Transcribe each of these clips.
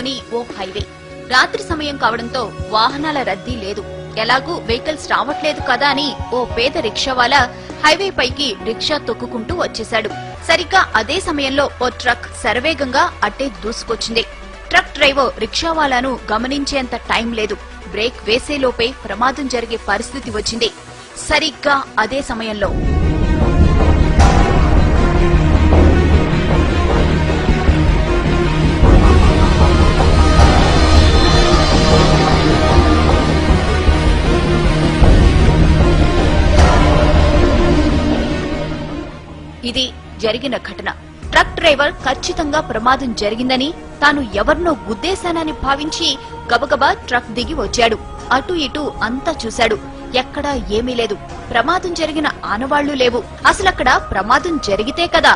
నగరంలోని ఓ హైవే. రాత్రి సమయం కావడంతో వాహనాల రద్దీ లేదు. ఎలాగూ వెహికల్స్ రావట్లేదు కదా అని ఓ పేద రిక్షావాలా హైవే పైకి రిక్షా తొక్కుకుంటూ వచ్చేశాడు. సరిగ్గా అదే సమయంలో ఓ ట్రక్ శరవేగంగా అట్టే దూసుకొచ్చింది. ట్రక్ డ్రైవర్ రిక్షావాలాను గమనించేంత టైం లేదు. బ్రేక్ వేసేలోపే ప్రమాదం జరిగే పరిస్థితి వచ్చింది. సరిగ్గా అదే సమయంలో ఇది జరిగిన ఘటన. ట్రక్ డ్రైవర్ ఖచ్చితంగా ప్రమాదం జరిగిందని, తాను ఎవరినో గుద్దేశానని భావించి గబగబా ట్రక్ దిగి వచ్చాడు. అటు ఇటు అంతా చూశాడు. ఎక్కడా ఏమీ లేదు. ప్రమాదం జరిగిన ఆనవాళ్లు లేవు. అసలక్కడ ప్రమాదం జరిగితే కదా.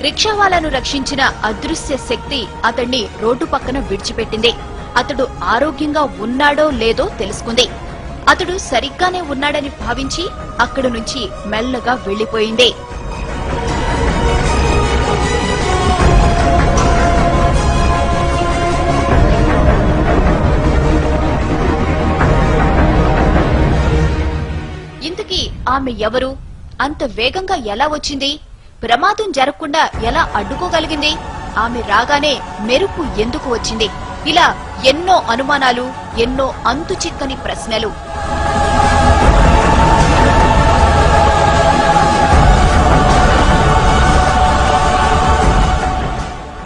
రిక్షావాలాను రక్షించిన అదృశ్య శక్తి అతన్ని రోడ్డు పక్కన విడిచిపెట్టింది. అతడు ఆరోగ్యంగా ఉన్నాడో లేదో తెలుసుకుంది. అతడు సరిగ్గానే ఉన్నాడని భావించి అక్కడి నుంచి మెల్లగా వెళ్లిపోయింది. ఇంతకీ ఆమె ఎవరు? అంత వేగంగా ఎలా వచ్చింది? ప్రమాదం జరగకుండా ఎలా అడ్డుకోగలిగింది? ఆమె రాగానే మెరుపు ఎందుకు వచ్చింది? ఇలా ఎన్నో అనుమానాలు, ఎన్నో అంతుచిక్కని ప్రశ్నలు.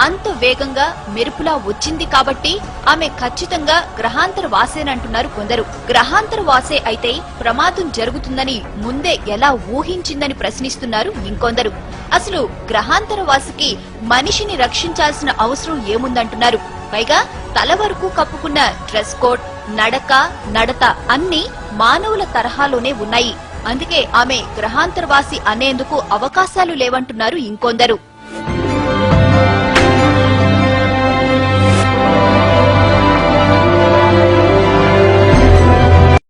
అంత వేగంగా మెరుపులా వచ్చింది కాబట్టి ఆమె ఖచ్చితంగా గ్రహాంతర వాసేనంటున్నారు కొందరు. గ్రహాంతర వాసే అయితే ప్రమాదం జరుగుతుందని ముందే ఎలా ఊహించిందని ప్రశ్నిస్తున్నారు ఇంకొందరు. అసలు గ్రహాంతర వాసికి మనిషిని రక్షించాల్సిన అవసరం ఏముందంటున్నారు. పైగా తల వరకు కప్పుకున్న డ్రెస్ కోడ్, నడక, నడత అన్నీ మానవుల తరహాలోనే ఉన్నాయి. అందుకే ఆమె గ్రహాంతరవాసి అనేందుకు అవకాశాలు లేవంటున్నారు ఇంకొందరు.